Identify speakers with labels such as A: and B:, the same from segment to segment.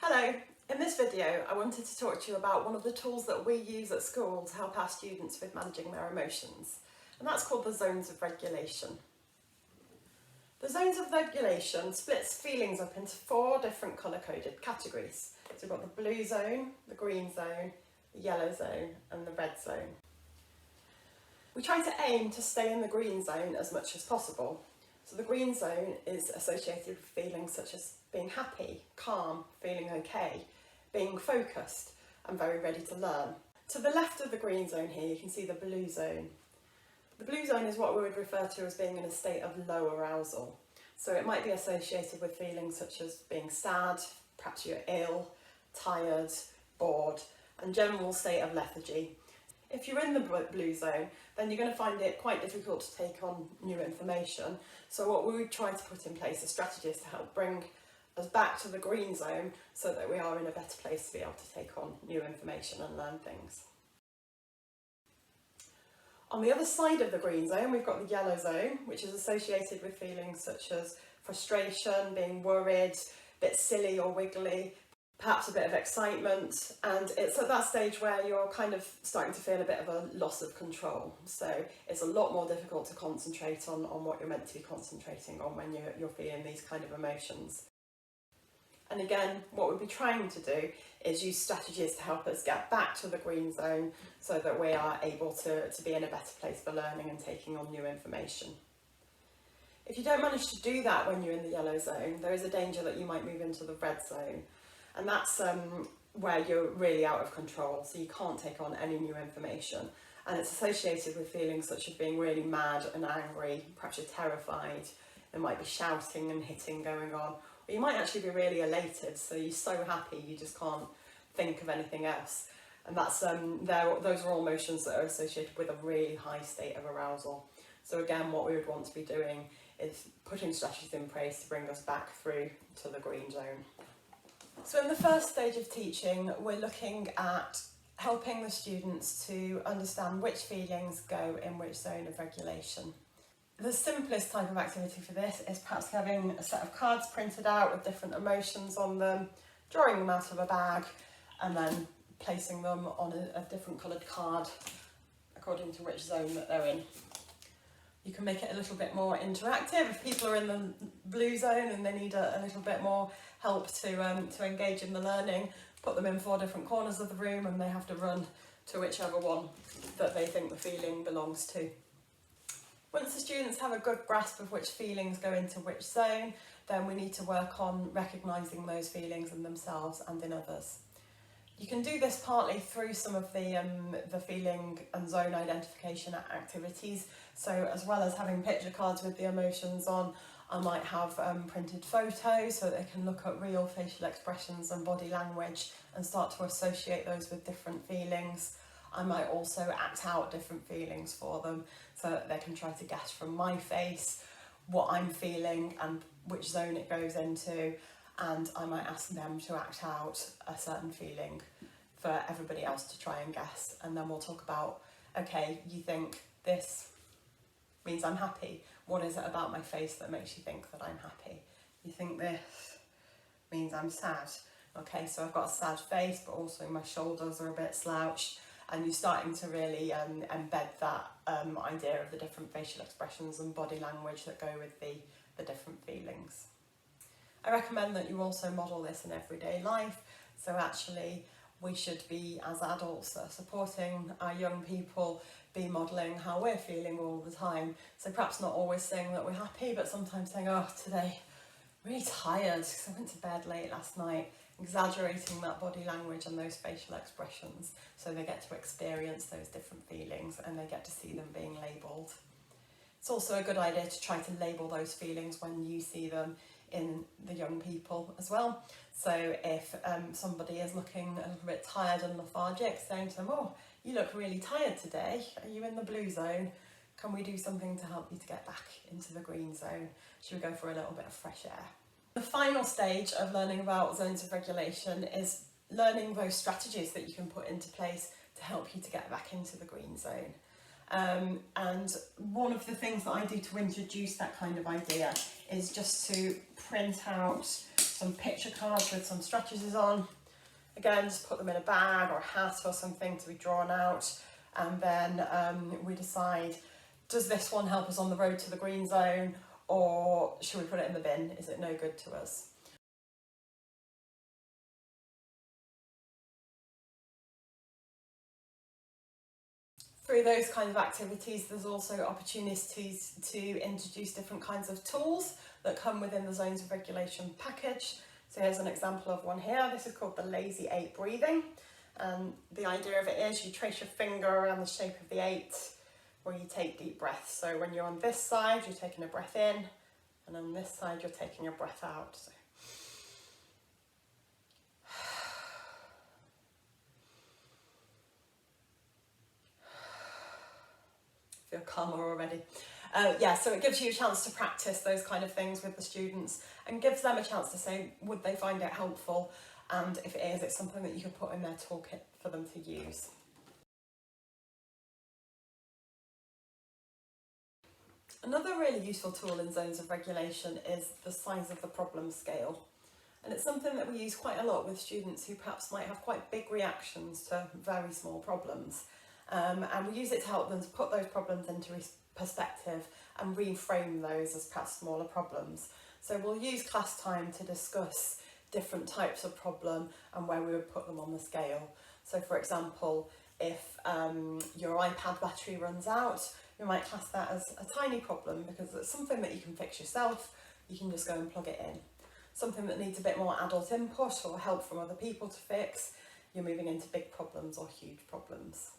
A: Hello, in this video I wanted to talk to you about one of the tools that we use at school to help our students with managing their emotions, and that's called the zones of regulation. The zones of regulation splits feelings up into 4 different colour-coded categories. So we've got the blue zone, the green zone, the yellow zone and the red zone. We try to aim to stay in the green zone as much as possible. So the green zone is associated with feelings such as being happy, calm, feeling okay, being focused and very ready to learn. To the left of the green zone here you can see the blue zone. The blue zone is what we would refer to as being in a state of low arousal. So it might be associated with feelings such as being sad, perhaps you're ill, tired, bored and general state of lethargy. If you're in the blue zone, then you're going to find it quite difficult to take on new information. So what we would try to put in place are strategies to help bring us back to the green zone so that we are in a better place to be able to take on new information and learn things. On the other side of the green zone, we've got the yellow zone, which is associated with feelings such as frustration, being worried, a bit silly or wiggly, perhaps a bit of excitement, and it's at that stage where you're kind of starting to feel a bit of a loss of control. So it's a lot more difficult to concentrate on what you're meant to be concentrating on when you're feeling these kind of emotions. And again, what we'll be trying to do is use strategies to help us get back to the green zone so that we are able to be in a better place for learning and taking on new information. If you don't manage to do that when you're in the yellow zone, there is a danger that you might move into the red zone. And that's where you're really out of control, so you can't take on any new information. And it's associated with feelings such as being really mad and angry, perhaps you're terrified, there might be shouting and hitting going on, or you might actually be really elated, so you're so happy you just can't think of anything else. And that's those are all emotions that are associated with a really high state of arousal. So again, what we would want to be doing is putting strategies in place to bring us back through to the green zone. So in the first stage of teaching, we're looking at helping the students to understand which feelings go in which zone of regulation. The simplest type of activity for this is perhaps having a set of cards printed out with different emotions on them, drawing them out of a bag and then placing them on a different coloured card according to which zone that they're in. You can make it a little bit more interactive. If people are in the blue zone and they need a little bit more help to engage in the learning, put them in 4 different corners of the room and they have to run to whichever one that they think the feeling belongs to. Once the students have a good grasp of which feelings go into which zone, then we need to work on recognising those feelings in themselves and in others. You can do this partly through some of the feeling and zone identification activities. So as well as having picture cards with the emotions on, I might have printed photos so they can look at real facial expressions and body language and start to associate those with different feelings. I might also act out different feelings for them so that they can try to guess from my face what I'm feeling and which zone it goes into, and I might ask them to act out a certain feeling for everybody else to try and guess, and then we'll talk about, okay, you think this means I'm happy. What is it about my face that makes you think that I'm happy? You think this means I'm sad. Okay, so I've got a sad face, but also my shoulders are a bit slouched, and you're starting to really embed that idea of the different facial expressions and body language that go with the different feelings. I recommend that you also model this in everyday life. So actually, we should be, as adults, supporting our young people, be modelling how we're feeling all the time. So perhaps not always saying that we're happy, but sometimes saying, oh, today, I'm really tired because I went to bed late last night, exaggerating that body language and those facial expressions so they get to experience those different feelings and they get to see them being labelled. It's also a good idea to try to label those feelings when you see them in the young people as well. So if somebody is looking a little bit tired and lethargic, saying to them, oh, you look really tired today, are you in the blue zone? Can we do something to help you to get back into the green zone? Should we go for a little bit of fresh air? The final stage of learning about zones of regulation is learning those strategies that you can put into place to help you to get back into the green zone. And one of the things that I do to introduce that kind of idea is just to print out some picture cards with some strategies on. Again, just put them in a bag or a hat or something to be drawn out, and then we decide, does this one help us on the road to the green zone, or should we put it in the bin? Is it no good to us? Through those kind of activities, there's also opportunities to introduce different kinds of tools that come within the Zones of Regulation package. So here's an example of one here. This is called the Lazy 8 breathing. And the idea of it is you trace your finger around the shape of the 8 where you take deep breaths. So when you're on this side, you're taking a breath in, and on this side, you're taking a breath out. So feel calmer already. Yeah, so it gives you a chance to practice those kind of things with the students and gives them a chance to say, would they find it helpful? And if it is, it's something that you can put in their toolkit for them to use. Another really useful tool in Zones of Regulation is the size of the problem scale. And it's something that we use quite a lot with students who perhaps might have quite big reactions to very small problems. And we use it to help them to put those problems into perspective and reframe those as perhaps smaller problems. So we'll use class time to discuss different types of problem and where we would put them on the scale. So for example, if your iPad battery runs out, we might class that as a tiny problem because it's something that you can fix yourself, you can just go and plug it in. Something that needs a bit more adult input or help from other people to fix, you're moving into big problems or huge problems.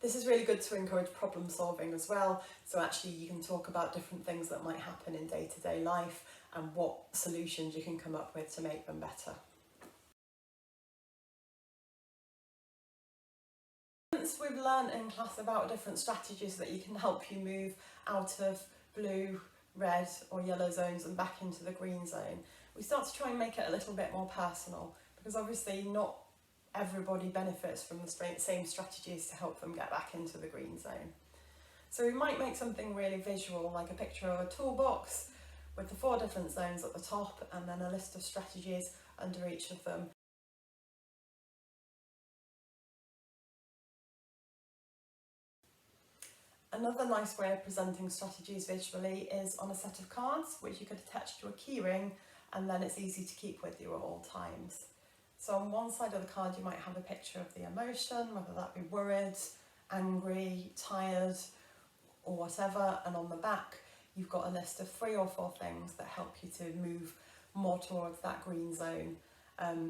A: This is really good to encourage problem solving as well. So actually you can talk about different things that might happen in day-to-day life and what solutions you can come up with to make them better. Since we've learned in class about different strategies that you can help you move out of blue, red or yellow zones and back into the green zone, we start to try and make it a little bit more personal, because obviously not everybody benefits from the same strategies to help them get back into the green zone. So we might make something really visual, like a picture of a toolbox with the 4 different zones at the top and then a list of strategies under each of them. Another nice way of presenting strategies visually is on a set of cards, which you could attach to a keyring, and then it's easy to keep with you at all times. So on one side of the card you might have a picture of the emotion, whether that be worried, angry, tired or whatever, and on the back you've got a list of 3 or 4 things that help you to move more towards that green zone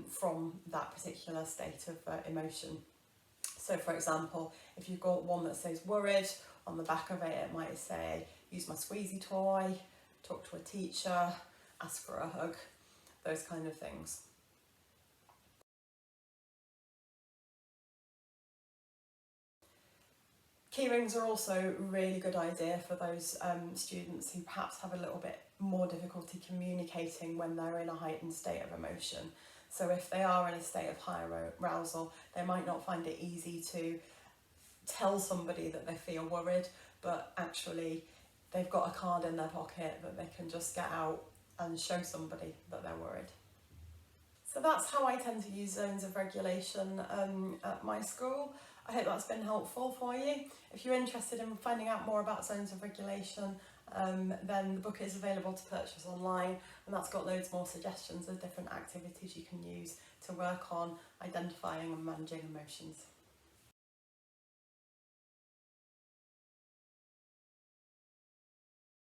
A: from that particular state of emotion. So for example, if you've got one that says worried, on the back of it might say use my squeezy toy, talk to a teacher, ask for a hug, those kind of things. Keyrings are also a really good idea for those students who perhaps have a little bit more difficulty communicating when they're in a heightened state of emotion. So if they are in a state of high arousal, they might not find it easy to tell somebody that they feel worried, but actually they've got a card in their pocket that they can just get out and show somebody that they're worried. So that's how I tend to use Zones of Regulation at my school. I hope that's been helpful for you. If you're interested in finding out more about Zones of Regulation, then the book is available to purchase online, and that's got loads more suggestions of different activities you can use to work on identifying and managing emotions.